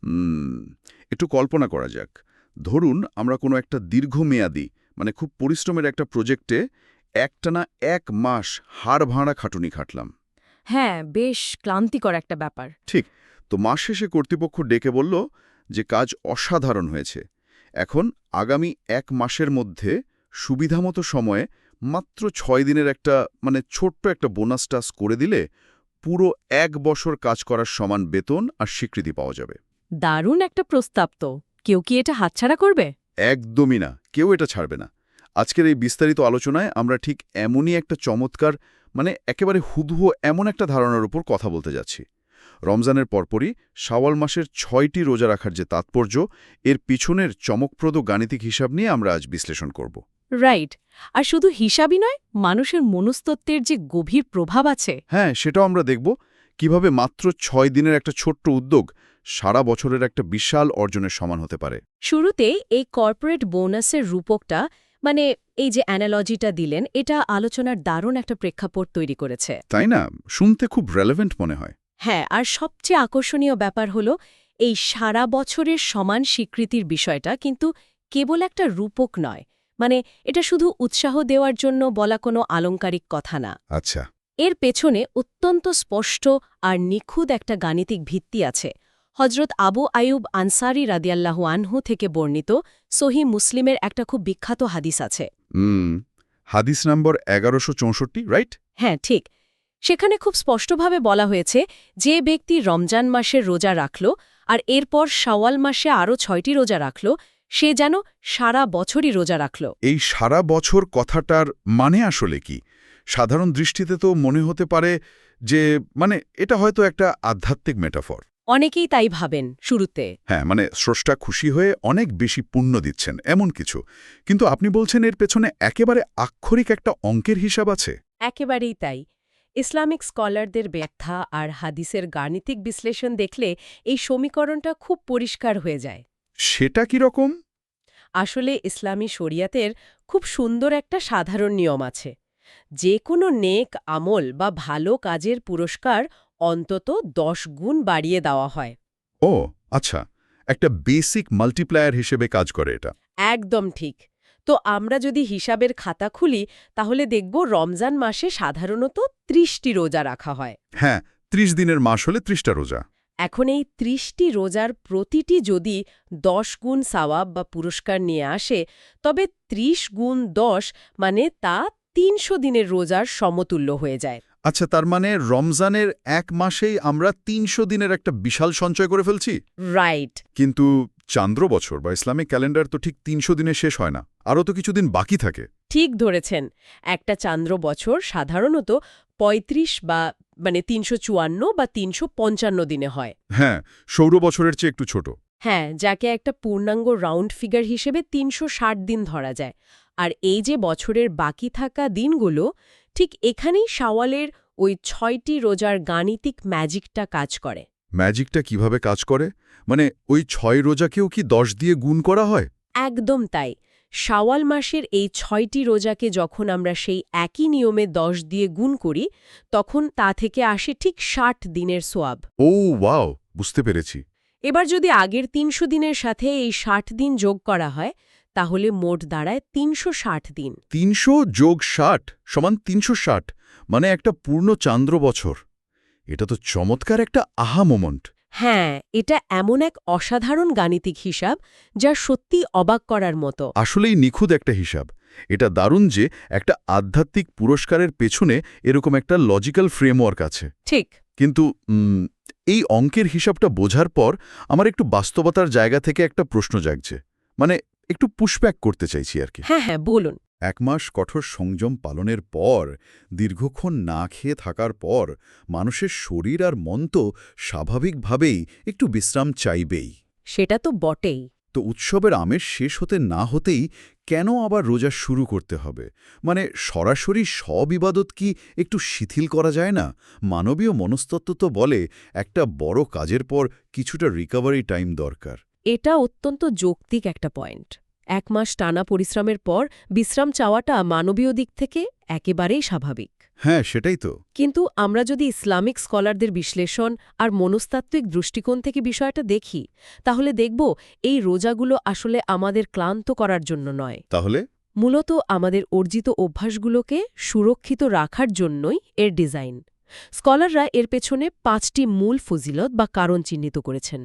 হুম, একটু কল্পনা করা যাক। ধরুন আমরা কোনো একটা দীর্ঘমেয়াদী মানে খুব পরিশ্রমের একটা প্রজেক্টে একটানা 1 মাস হাড়ভাঙা খাটুনি খাটলাম। হ্যাঁ, বেশ ক্লান্তিকর একটা ব্যাপার। ঠিক। তো মাস শেষে কর্তৃপক্ষ ডেকে বলল যে কাজ অসাধারণ হয়েছে। এখন আগামী 1 মাসের মধ্যে সুবিধামতো সময়ে মাত্র 6 দিনের একটা মানে ছোট্ট একটা বোনাস টাস্ক করে দিলে পুরো 1 বছর কাজ করার সমান বেতন আর স্বীকৃতি পাওয়া যাবে। দারুণ একটা প্রস্তাব তো। কেউ কি এটা হাতছাড়া করবে? একদমই না, কেউ এটা ছাড়বে না। আজকের এই বিস্তারিত আলোচনায় আমরা ঠিক এমনই একটা চমৎকার মানে একেবারে হুবহু এমন একটা ধারণার উপর কথা বলতে যাচ্ছি। রমজানের পরপরই শাওয়াল মাসের 6টি রোজা রাখার যে তাৎপর্য, এর পিছনের চমকপ্রদ গাণিতিক হিসাব নিয়ে আমরা আজ বিশ্লেষণ করব। রাইট। আর শুধু হিসাবই নয়, মানুষের মনস্তত্ত্বের যে গভীর প্রভাব আছে। হ্যাঁ, সেটাও আমরা দেখব কিভাবে মাত্র 6 দিনের একটা ছোট্ট উদ্যোগ সারা বছরের একটা বিশাল অর্জনের সমান হতে পারে। শুরুতে এই কর্পোরেট বোনাসের রূপকটা, মানে এই যে অ্যানালজিটা দিলেন, এটা আলোচনার দারুণ একটা প্রেক্ষাপট তৈরি করেছে। তাই না? শুনতে খুব রেলেভেন্ট মনে হয়। হ্যাঁ, আর সবচেয়ে আকর্ষণীয় ব্যাপার হলো এই সারা বছরের সমান স্বীকৃতির বিষয়টা কিন্তু কেবল একটা রূপক নয়। মানে এটা শুধু উৎসাহ দেওয়ার জন্য বলা কোনো আলংকারিক কথা না। আচ্ছা। এর পেছনে অত্যন্ত স্পষ্ট আর নিখুঁত একটা গাণিতিক ভিত্তি আছে। হজরত আবু আয়ুব আনসারি রাদিয়াল্লাহু আনহু থেকে বর্ণিত সহিহ মুসলিমের একটা খুব বিখ্যাত হাদিস আছে। হাদিস নম্বর 1164, রাইট? হ্যাঁ, ঠিক। সেখানে খুব স্পষ্টভাবে বলা হয়েছে, যে ব্যক্তি রমজান মাসের রোজা রাখল আর এরপর শাওয়াল মাসে আরও 6টি রোজা রাখল, সে যেন সারা বছরই রোজা রাখল। এই সারা বছর কথাটার মানে আসলে কি? সাধারণ দৃষ্টিতে তো মনে হতে পারে যে মানে এটা হয়তো একটা আধ্যাত্মিক মেটাফর। অনেকেই তাই ভাবেন শুরুতে। হ্যাঁ, মানে স্রষ্টা খুশি হয়ে অনেক বেশি পুণ্য দিচ্ছেন এমন কিছু। কিন্তু আপনি বলছেন এর পেছনে একেবারে আক্ষরিক একটা অঙ্কের হিসাব আছে। একেবারেই তাই। ইসলামিক স্কলারদের ব্যাখ্যা আর হাদিসের গাণিতিক বিশ্লেষণ দেখলে এই সমীকরণটা খুব পরিষ্কার হয়ে যায়। সেটা কি রকম? আসলে ইসলামী শরিয়াতের খুব সুন্দর একটা সাধারণ নিয়ম আছে। যে কোনো নেক আমল বা ভালো কাজের পুরস্কার অন্তত 10 গুণ বাড়িয়ে দেওয়া হয়। ও আচ্ছা, একটা বেসিক মাল্টিপ্লায়ার হিসেবে কাজ করে এটা। একদম ঠিক। তো আমরা যদি হিসাবের খাতা খুলি, তাহলে দেখব রমজান মাসে সাধারণত 30টি রোজা রাখা হয়। হ্যাঁ, 30 দিনের মাস হলে 30টা রোজা। এখন এই 30টি রোজার প্রতিটি যদি 10 গুণ সওয়াব বা পুরস্কার নিয়ে আসে, তবে 30 গুণ 10 মানে তা 300 দিনের রোজার সমতুল্য হয়ে যায়। আচ্ছা, তার মানে রমজানের 1 মাসেই আমরা 300 দিনের একটা বিশাল সঞ্চয় করে ফেলছি। রাইট। কিন্তু চান্দ্র বছর বা ইসলামিক ক্যালেন্ডার তো ঠিক 300 দিনে শেষ হয় না, আরও তো কিছুদিন বাকি থাকে। ঠিক ধরেছেন। একটা চান্দ্র বছর সাধারণত 35 বা 354 বা 355 দিনে হয়। হ্যাঁ, সৌর বছরের চেয়ে একটু ছোট। হ্যাঁ, যাকে একটা পূর্ণাঙ্গ রাউন্ড ফিগার হিসেবে 360 দিন ধরা যায়। আর এই যে বছরের বাকি থাকা দিনগুলো, ঠিক এখানেই শাওয়ালের ওই 6টি রোজার গাণিতিক ম্যাজিকটা কাজ করে। ম্যাজিকটা কিভাবে কাজ করে? মানে ওই 6 রোজাকেও কি 10 দিয়ে গুণ করা হয়? একদম তাই। শাওয়াল মাসের এই 6টি রোজাকে যখন আমরা সেই একই নিয়মে 10 দিয়ে গুণ করি, তখন তা থেকে আসে ঠিক 60 দিনের সোয়াব। ও ওয়াও, বুঝতে পেরেছি। এবার যদি আগের 300 দিনের সাথে এই 60 দিন যোগ করা হয়, তাহলে মোট দাঁড়ায় 360 দিন। 300 যোগ 60 সমান 360, মানে একটা পূর্ণ চান্দ্র বছর। এটা তো চমৎকার একটা আহা মোমেন্ট। হ্যাঁ, এটা এমন এক অসাধারণ গাণিতিক হিসাব যা সত্যি অবাক করার মতো। আসলেই নিখুঁত একটা হিসাব। এটা দারুণ যে একটা আধ্যাত্মিক পুরস্কারের পেছনে এরকম একটা লজিক্যাল ফ্রেমওয়ার্ক আছে। ঠিক। কিন্তু এই অঙ্কের হিসাবটা বোঝার পর আমার একটু বাস্তবতার জায়গা থেকে একটা প্রশ্ন জাগছে। মানে একটু পুশব্যাক করতে চাইছি আর কি। হ্যাঁ, হ্যাঁ, বলুন। 1 মাস কঠোর সংযম পালনের পর, দীর্ঘক্ষণ না খেয়ে থাকার পর মানুষের শরীর আর মন তো স্বাভাবিকভাবেই একটু বিশ্রাম চাইবেই। সেটা তো বটেই। তো উৎসবের আমেজ শেষ হতে না হতেই কেন আবার রোজা শুরু করতে হবে? মানে সরাসরি সব ইবাদত কি একটু শিথিল করা যায় না? মানবীয় মনস্তত্ত্ব তো বলে একটা বড় কাজের পর কিছুটা রিকভারি টাইম দরকার। এটা অত্যন্ত যৌক্তিক একটা পয়েন্ট। 1 মাস টানা পরিশ্রমের পর বিশ্রাম চাওয়াটা মানবীয় দিক থেকে একেবারেই স্বাভাবিক। হ্যাঁ, সেটাই তো। কিন্তু আমরা যদি ইসলামিক স্কলারদের বিশ্লেষণ আর মনস্তাত্ত্বিক দৃষ্টিকোণ থেকে বিষয়টা দেখি তাহলে দেখব এই রোজাগুলো আসলে আমাদের ক্লান্ত করার জন্য নয়, তাহলে মূলত আমাদের অর্জিত অভ্যাসগুলোকে সুরক্ষিত রাখার জন্যই এর ডিজাইন। স্কলাররা এর পেছনে 5টি মূল ফজিলত বা কারণ চিহ্নিত করেছেন।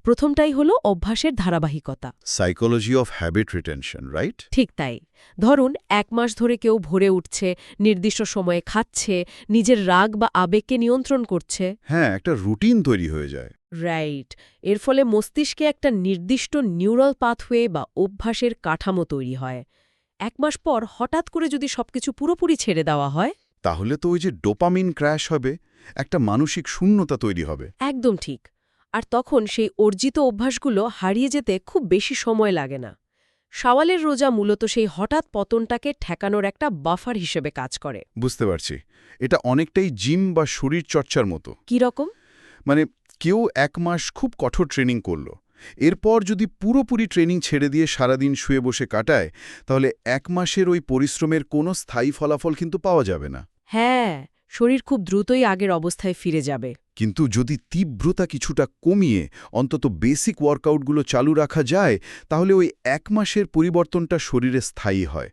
প্রথমটাই হল অভ্যাসের ধারাবাহিকতা। Psychology of habit retention, right? ঠিক তাই। ধরুন 1 মাস ধরে কেউ ভোরে উঠছে, নির্দিষ্ট সময়ে খাচ্ছে, নিজের রাগ বা আবেগকে নিয়ন্ত্রণ করছে। হ্যাঁ, একটা রুটিন তৈরি হয়ে যায়। রাইট। এর ফলে মস্তিষ্কে একটা নির্দিষ্ট নিউরাল পাথওয়ে বা অভ্যাসের কাঠামো তৈরি হয়। 1 মাস পর হঠাৎ করে যদি সবকিছু পুরোপুরি ছেড়ে দেওয়া হয়, তাহলে তো ওই যে ডোপামিন ক্র্যাশ হবে, একটা মানসিক শূন্যতা তৈরি হবে। একদম ঠিক। আর তখন সেই অর্জিত অভ্যাসগুলো হারিয়ে যেতে খুব বেশি সময় লাগে না। শাওয়ালের রোজা মূলত সেই হঠাৎ পতনটাকে ঠেকানোর একটা বাফার হিসেবে কাজ করে। বুঝতে পারছি। এটা অনেকটাই জিম বা শরীর চর্চার মতো। কি রকম? মানে কেউ 1 মাস খুব কঠোর ট্রেনিং করল, এরপর যদি পুরোপুরি ট্রেনিং ছেড়ে দিয়ে সারাদিন শুয়ে বসে কাটায়, তাহলে 1 মাসের ওই পরিশ্রমের কোনো স্থায়ী ফলাফল কিন্তু পাওয়া যাবে না। হ্যাঁ, শরীর খুব দ্রুতই আগের অবস্থায় ফিরে যাবে। কিন্তু যদি তীব্রতা কিছুটা কমিয়ে অন্তত বেসিক ওয়ার্কআউটগুলো চালু রাখা যায়, তাহলে ওই 1 মাসের পরিবর্তনটা শরীরে স্থায়ী হয়।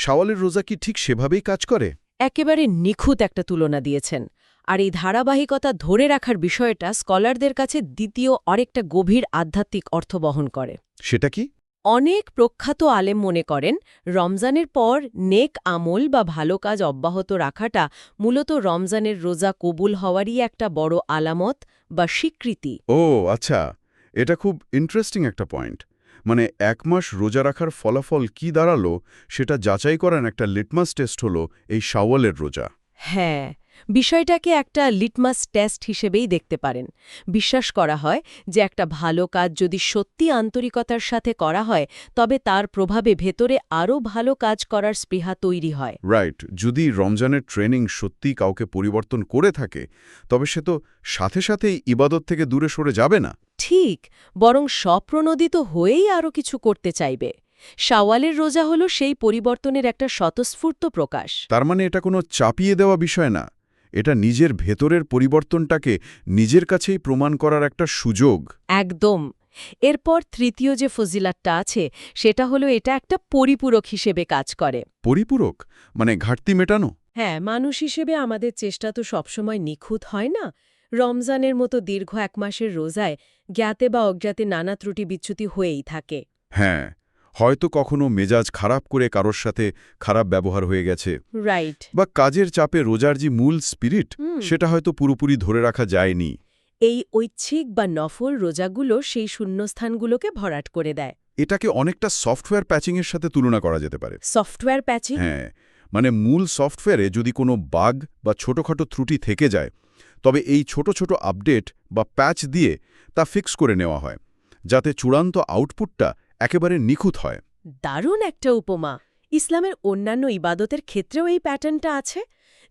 শাওয়ালের রোজা কি ঠিক সেভাবেই কাজ করে? একেবারে নিখুঁত একটা তুলনা দিয়েছেন। আর এই ধারাবাহিকতা ধরে রাখার বিষয়টা স্কলারদের কাছে দ্বিতীয় আরেকটা গভীর আধ্যাত্মিক অর্থ বহন করে। সেটা কি? অনেক প্রখ্যাত আলেম মনে করেন রমজানের পর নেক আমল বা ভালো কাজ অব্যাহত রাখাটা মূলত রমজানের রোজা কবুল হওয়ারই একটা বড় আলামত বা স্বীকৃতি। ও আচ্ছা, এটা খুব ইন্টারেস্টিং একটা পয়েন্ট। মানে 1 মাস রোজা রাখার ফলাফল কি দাঁড়ালো সেটা যাচাই করার একটা লিটমাস টেস্ট হলো এই শাওয়ালের রোজা। হ্যাঁ, বিষয়টাকে একটা লিটমাস টেস্ট হিসেবেই দেখতে পারেন। বিশ্বাস করা হয় যে একটা ভালো কাজ যদি সত্যি আন্তরিকতার সাথে করা হয় তবে তার প্রভাবে ভেতরে আরও ভালো কাজ করার স্পৃহা তৈরি হয়। রাইট, যদি রমজানের ট্রেনিং সত্যি কাউকে পরিবর্তন করে থাকে, তবে সে তো সাথে সাথেই ইবাদত থেকে দূরে সরে যাবে না। ঠিক, বরং স্বপ্রণোদিত হয়েই আরও কিছু করতে চাইবে। শাওয়ালের রোজা হল সেই পরিবর্তনের একটা স্বতঃস্ফূর্ত প্রকাশ। তার মানে এটা কোনো চাপিয়ে দেওয়া বিষয় না, এটা নিজের ভেতরের পরিবর্তনটাকে নিজের কাছেই প্রমাণ করার একটা সুযোগ। একদম। এরপর তৃতীয় যে ফজিলাতটা আছে সেটা হলো এটা একটা পরিপূরক হিসেবে কাজ করে। পরিপূরক মানে ঘাটতি মেটানো? হ্যাঁ, মানুষ হিসেবে আমাদের চেষ্টা তো সবসময় নিখুঁত হয় না। রমজানের মতো দীর্ঘ 1 মাসের রোজায় জ্ঞাতে বা অজ্ঞাতে নানা ত্রুটি বিচ্যুতি হয়েই থাকে। হ্যাঁ, হয়তো কখনো মেজাজ খারাপ করে কারোর সাথে খারাপ ব্যবহার হয়ে গেছে, রাইট। বা কাজের চাপে রোজার যে মূল স্পিরিট সেটা হয়তো পুরোপুরি ধরে রাখা যায়নি। এই ঐচ্ছিক বা নফল রোজাগুলো সেই শূন্যস্থানগুলোকে ভরাট করে দেয়। এটাকে অনেকটা সফটওয়্যার প্যাচিংয়ের সাথে তুলনা করা যেতে পারে। Software patching? হ্যাঁ, মানে মূল সফটওয়্যারে যদি কোনো বাগ বা ছোটখাটো ত্রুটি থেকে যায়, তবে এই ছোট ছোট আপডেট বা প্যাচ দিয়ে তা ফিক্স করে নেওয়া হয়, যাতে চূড়ান্ত আউটপুটটা একেবারে নিখুঁত হয়। দারুণ একটা উপমা। ইসলামের অন্যান্য ইবাদতের ক্ষেত্রেও এই প্যাটার্নটা আছে।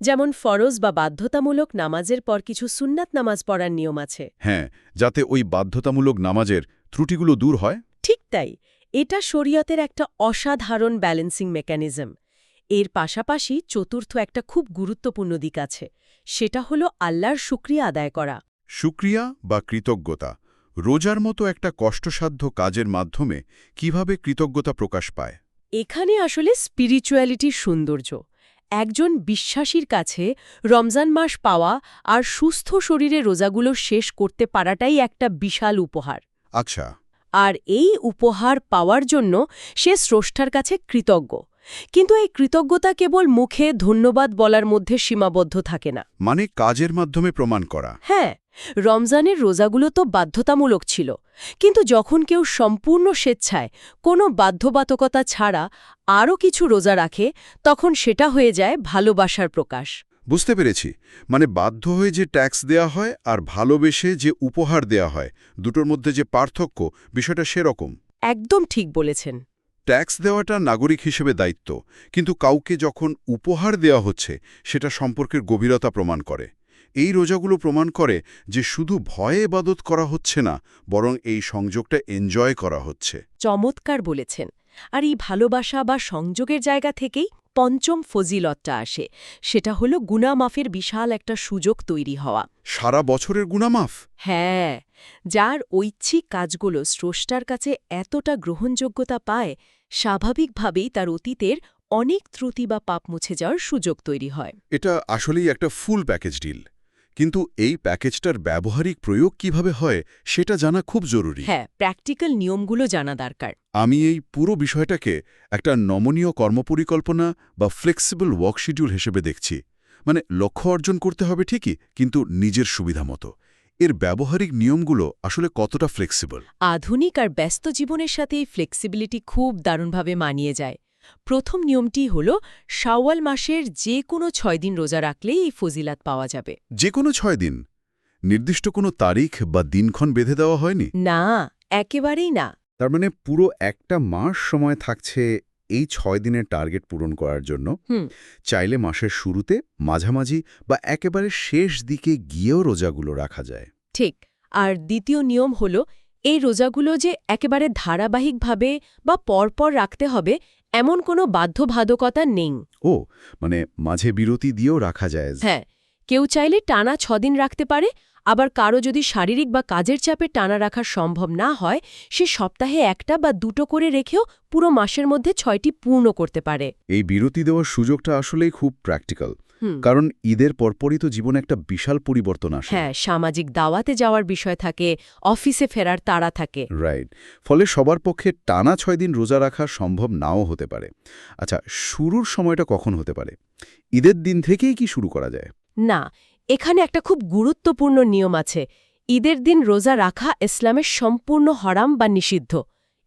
যেমন ফরজ বা বাধ্যতামূলক নামাজের পর কিছু সুন্নাত নামাজ পড়ার নিয়ম আছে। হ্যাঁ, যাতে ওই বাধ্যতামূলক নামাজের ত্রুটিগুলো দূর হয়। ঠিক তাই, এটা শরীয়তের একটা অসাধারণ ব্যালেন্সিং মেকানিজম। এর পাশাপাশি চতুর্থ একটা খুব গুরুত্বপূর্ণ দিক আছে, সেটা হলো আল্লাহর শুকরিয়া আদায় করা। শুকরিয়া বা কৃতজ্ঞতা রোজার মতো একটা কষ্টসাধ্য কাজের মাধ্যমে কিভাবে কৃতজ্ঞতা প্রকাশ পায়? এখানে আসলে স্পিরিচুয়ালিটির সৌন্দর্য। একজন বিশ্বাসীর কাছে রমজান মাস পাওয়া আর সুস্থ শরীরে রোজাগুলো শেষ করতে পারাটাই একটা বিশাল উপহার। আচ্ছা। আর এই উপহার পাওয়ার জন্য সে স্রষ্টার কাছে কৃতজ্ঞ। কিন্তু এই কৃতজ্ঞতা কেবল মুখে ধন্যবাদ বলার মধ্যে সীমাবদ্ধ থাকে না। মানে কাজের মাধ্যমে প্রমাণ করা। হ্যাঁ, রমজানের রোজাগুলো তো বাধ্যতামূলক ছিল, কিন্তু যখন কেউ সম্পূর্ণ স্বেচ্ছায় কোনো বাধ্যবাধকতা ছাড়া আরও কিছু রোজা রাখে, তখন সেটা হয়ে যায় ভালোবাসার প্রকাশ। বুঝতে পেরেছি, মানে বাধ্য হয়ে যে ট্যাক্স দেয়া হয় আর ভালোবেসে যে উপহার দেয়া হয়, দুটোর মধ্যে যে পার্থক্য, বিষয়টা সেরকম। একদম ঠিক বলেছেন। ট্যাক্স দেওয়াটা নাগরিক হিসেবে দায়িত্ব, কিন্তু কাউকে যখন উপহার দেওয়া হচ্ছে সেটা সম্পর্কের গভীরতা প্রমাণ করে। এই রোজাগুলো প্রমাণ করে যে শুধু ভয়ে ইবাদত করা হচ্ছে না, বরং এই সংযোগটা এনজয় করা হচ্ছে। চমৎকার বলেছেন। আর এই ভালোবাসা বা সংযোগের জায়গা থেকেই পঞ্চম ফজিলতটা আসে, সেটা হলো গুনাহ মাফের বিশাল একটা সুযোগ তৈরি হওয়া। সারা বছরের গুনামাফ? হ্যাঁ, যার ঐচ্ছিক কাজগুলো স্রষ্টার কাছে এতটা গ্রহণযোগ্যতা পায়, স্বাভাবিকভাবেই তার অতীতের অনেক ত্রুটি বা পাপ মুছে যাওয়ার সুযোগ তৈরি হয়। এটা আসলেই একটা ফুল প্যাকেজ ডিল। কিন্তু এই প্যাকেজটার ব্যবহারিক প্রয়োগ কিভাবে হয় সেটা জানা খুব জরুরি। হ্যাঁ, প্র্যাকটিক্যাল নিয়মগুলো জানা দরকার। আমি এই পুরো বিষয়টাকে একটা নমনীয় কর্মপরিকল্পনা বা ফ্লেক্সিবল ওয়ার্ক শিডিউল হিসেবে দেখছি। মানে লক্ষ্য অর্জন করতে হবে ঠিকই, কিন্তু নিজের সুবিধা মতো। এর ব্যবহারিক নিয়মগুলো আসলে কতটা ফ্লেক্সিবল? আধুনিক আর ব্যস্ত জীবনের সাথে এই ফ্লেক্সিবিলিটি খুব দারুণভাবে মানিয়ে যায়। প্রথম নিয়মটি হল শাওয়াল মাসের যে কোনো 6 দিন রোজা রাখলেই এই ফজিলাত পাওয়া যাবে। যে কোনো 6 দিন? নির্দিষ্ট কোনো তারিখ বা দিনক্ষণ বেঁধে দেওয়া হয়নি? না, একেবারেই না। তার মানে পুরো একটা মাস সময় থাকছে এই 6 দিনের টার্গেট পূরণ করার জন্য। হুম, চাইলে মাসের শুরুতে, মাঝামাঝি বা একেবারে শেষ দিকে গিয়েও রোজাগুলো রাখা যায়। ঠিক। আর দ্বিতীয় নিয়ম হল এই রোজাগুলো যে একেবারে ধারাবাহিকভাবে বা পরপর রাখতে হবে এমন কোনো বাধ্যবাধকতা নেই। ও, মানে মাঝে বিরতি দিয়েও রাখা যায়? হ্যাঁ, কেউ চাইলে টানা 6 দিন রাখতে পারে, আবার কারো যদি শারীরিক বা কাজের চাপে টানা রাখা সম্ভব না হয়, সে সপ্তাহে একটা বা দুটো করে রেখেও পুরো মাসের মধ্যে 6টি পূর্ণ করতে পারে। এই বিরতি দেওয়ার সুযোগটা আসলেই খুব প্র্যাকটিক্যাল। হুম, কারণ ঈদের পরপরই তো জীবনে একটা বিশাল পরিবর্তন আসে। হ্যাঁ, সামাজিক দাওয়াতে যাওয়ার বিষয় থাকে, অফিসে ফেরার তাড়া থাকে। রাইট। ফলে সবার পক্ষে টানা 6 দিন রোজা রাখা সম্ভব নাও হতে পারে। আচ্ছা, শুরুর সময়টা কখন হতে পারে? ঈদের দিন থেকেই কি শুরু করা যায়? না, এখানে একটা খুব গুরুত্বপূর্ণ নিয়ম আছে। ঈদের দিন রোজা রাখা ইসলামের সম্পূর্ণ হারাম বা নিষিদ্ধ।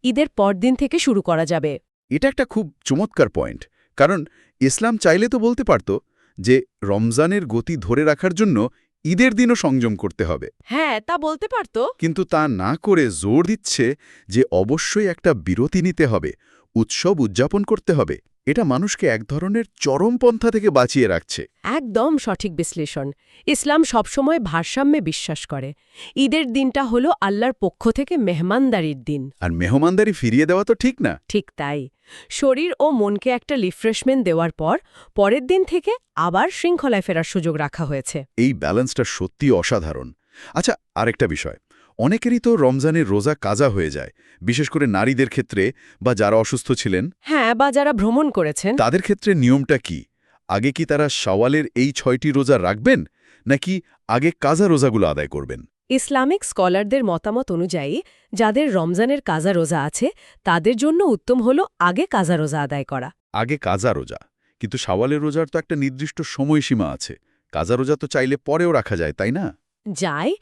ঈদের পরদিন থেকে শুরু করা যাবে। এটা একটা খুব চমৎকার পয়েন্ট। কারণ ইসলাম চাইলে তো বলতে পারত যে রমজানের গতি ধরে রাখার জন্য ঈদের দিনও সংযম করতে হবে। হ্যাঁ, তা বলতে পারতো। কিন্তু তা না করে জোর দিচ্ছে যে অবশ্যই একটা বিরতি নিতে হবে, উৎসব উদযাপন করতে হবে। এটা মানুষকে এক ধরনের চরমপন্থা থেকে বাঁচিয়ে রাখছে। একদম সঠিক বিশ্লেষণ। ইসলাম সবসময় ভারসাম্যে বিশ্বাস করে। ঈদের দিনটা হলো আল্লাহর পক্ষ থেকে মেহমানদারির দিন। আর মেহমানদারি ফিরিয়ে দেওয়া তো ঠিক না। ঠিক তাই। শরীর ও মনকে একটা রিফ্রেশমেন্ট দেওয়ার পর পরের দিন থেকে আবার শৃঙ্খলায় ফেরার সুযোগ রাখা হয়েছে। এই ব্যালেন্সটা সত্যি অসাধারণ। আচ্ছা, আরেকটা বিষয়। অনেকেরই তো রমজানের রোজা কাজা হয়ে যায়, বিশেষ করে নারীদের ক্ষেত্রে বা যারা অসুস্থ ছিলেন। হ্যাঁ, বা যারা ভ্রমণ করেছেন। তাদের ক্ষেত্রে নিয়মটা কি? আগে কি তারা শাওয়ালের এই 6টি রোজা রাখবেন, নাকি আগে কাজা রোজাগুলো আদায় করবেন? ইসলামিক স্কলারদের মতামত অনুযায়ী যাদের রমজানের কাজা রোজা আছে তাদের জন্য উত্তম হল আগে কাজা রোজা আদায় করা। আগে কাজা রোজা। কিন্তু শাওয়ালের রোজার তো একটা নির্দিষ্ট সময়সীমা আছে। কাজা রোজা তো চাইলে পরেও রাখা যায়, তাই না? যায়,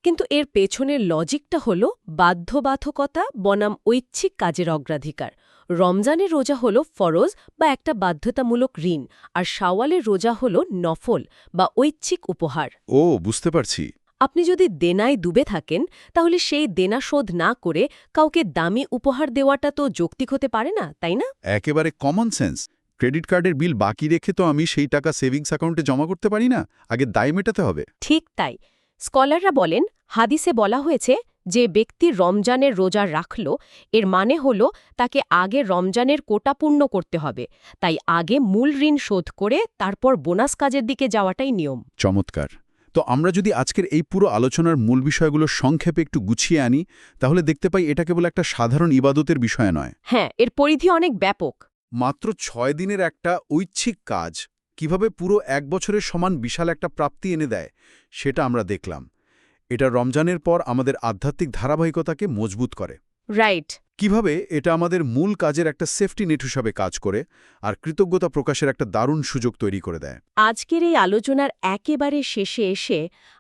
কিন্তু এর পেছনের লজিকটা হল বাধ্যবাধকতা বনাম ঐচ্ছিক কাজের অগ্রাধিকার। রমজানের রোজা হল ফরজ বা একটা বাধ্যতামূলক ঋণ, আর শাওয়ালের রোজা হল নফল বা ঐচ্ছিক উপহার। ও, বুঝতে পারছি। আপনি যদি দেনায় ডুবে থাকেন তাহলে সেই দেনা শোধ না করে কাউকে দামি উপহার দেওয়াটা তো যৌক্তিক হতে পারে না, তাই না? একেবারে কমন সেন্স। ক্রেডিট কার্ডের বিল বাকি রেখে তো আমি সেই টাকা সেভিংস অ্যাকাউন্টে জমা করতে পারি না। আগে দায় মেটাতে হবে। ঠিক তাই। স্কলাররা বলেন, হাদিসে বলা হয়েছে যে ব্যক্তি রমজানের রোজা রাখল, এর মানে হল তাকে আগে রমজানের কোটা পূর্ণ করতে হবে। তাই আগে মূল ঋণ শোধ করে তারপর বোনাস কাজের দিকে যাওয়াটাই নিয়ম। চমৎকার। তো আমরা যদি আজকের এই পুরো আলোচনার মূল বিষয়গুলো সংক্ষেপে একটু গুছিয়ে আনি, তাহলে দেখতে পাই এটা কেবল একটা সাধারণ ইবাদতের বিষয় নয়। হ্যাঁ, এর পরিধি অনেক ব্যাপক। মাত্র 6 দিনের একটা ঐচ্ছিক কাজ কিভাবে পুরো এক বছরের সমান বিশাল একটা প্রাপ্তি এনে দেয়, সেটা আমরা দেখলাম। এটা রমজানের পর আমাদের আধ্যাত্মিক ধারাবাহিকতাকে মজবুত করে। রাইট। কিভাবে এটা আমাদের মূল কাজের একটা সেফটি নেট হিসাবে কাজ করে, আর কৃতজ্ঞতা প্রকাশের একটা দারুণ সুযোগ তৈরি করে দেয়। আজকের এই আলোচনার একেবারে শেষে এসে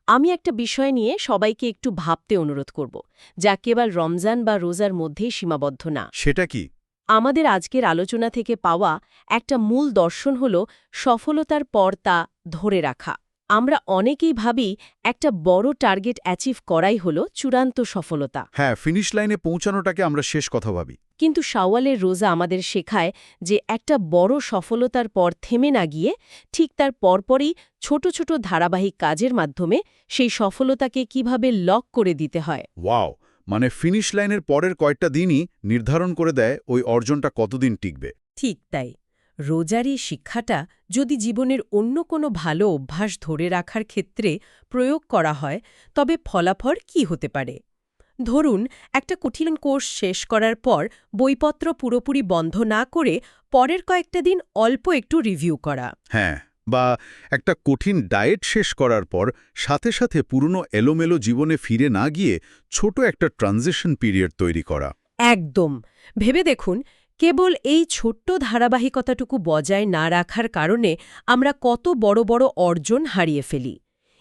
আমি একটা বিষয় নিয়ে সবাইকে একটু ভাবতে অনুরোধ করব, যা কেবল রমজান বা রোজার মধ্যেই সীমাবদ্ধ না। সেটা কি? আমাদের আজকের আলোচনা থেকে পাওয়া একটা মূল দর্শন হল সফলতার পর তা ধরে রাখা। আমরা অনেকেই ভাবি একটা বড় টার্গেট অ্যাচিভ করাই হল চূড়ান্ত সফলতা। হ্যাঁ, ফিনিশ লাইনে পৌঁছানোটাকে আমরা শেষ কথা ভাবি। কিন্তু শাওয়ালের রোজা আমাদের শেখায় যে একটা বড় সফলতার পর থেমে না গিয়ে ঠিক তার পরপরই ছোট ছোট ধারাবাহিক কাজের মাধ্যমে সেই সফলতাকে কিভাবে লক করে দিতে হয়। ওয়াও! মানে ফিনিশ লাইনের পরের কয়েকটা দিনই নির্ধারণ করে দেয় ওই অর্জনটা কতদিন টিকবে। ঠিক তাই। রোজার এই শিক্ষাটা যদি জীবনের অন্য কোনো ভালো অভ্যাস ধরে রাখার ক্ষেত্রে প্রয়োগ করা হয় তবে ফলাফল কি হতে পারে? ধরুন, একটা কঠিন কোর্স শেষ করার পর বইপত্র পুরোপুরি বন্ধ না করে পরের কয়েকটা দিন অল্প একটু রিভিউ করা। হ্যাঁ, বা একটা কঠিন ডায়েট শেষ করার পর সাথে সাথে পুরনো এলোমেলো জীবনে ফিরে না গিয়ে ছোট একটা ট্রানজিশন পিরিয়ড তৈরি করা। একদম। ভেবে দেখুন, কেবল এই ছোট্ট ধারাবাহিকতাটুকু বজায় না রাখার কারণে আমরা কত বড় বড় অর্জন হারিয়ে ফেলি।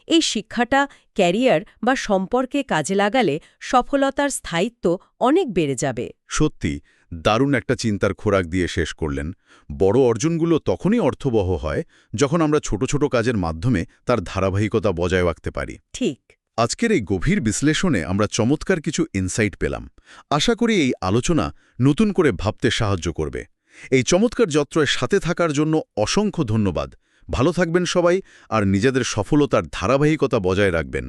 এই শিক্ষাটা ক্যারিয়ার বা সম্পর্কে কাজে লাগালে সফলতার স্থায়িত্ব অনেক বেড়ে যাবে। সত্যি দারুণ একটা চিন্তার খোরাক দিয়ে শেষ করলেন। বড় অর্জনগুলো তখনই অর্থবহ হয় যখন আমরা ছোট ছোট কাজের মাধ্যমে তার ধারাবাহিকতা বজায় রাখতে পারি। ঠিক। আজকের এই গভীর বিশ্লেষণে আমরা চমৎকার কিছু ইনসাইট পেলাম। আশা করি এই আলোচনা নতুন করে ভাবতে সাহায্য করবে। এই চমৎকার যাত্রায় সাথে থাকার জন্য অসংখ্য ধন্যবাদ। ভালো থাকবেন সবাই, আর নিজেদের সফলতার ধারাবাহিকতা বজায় রাখবেন।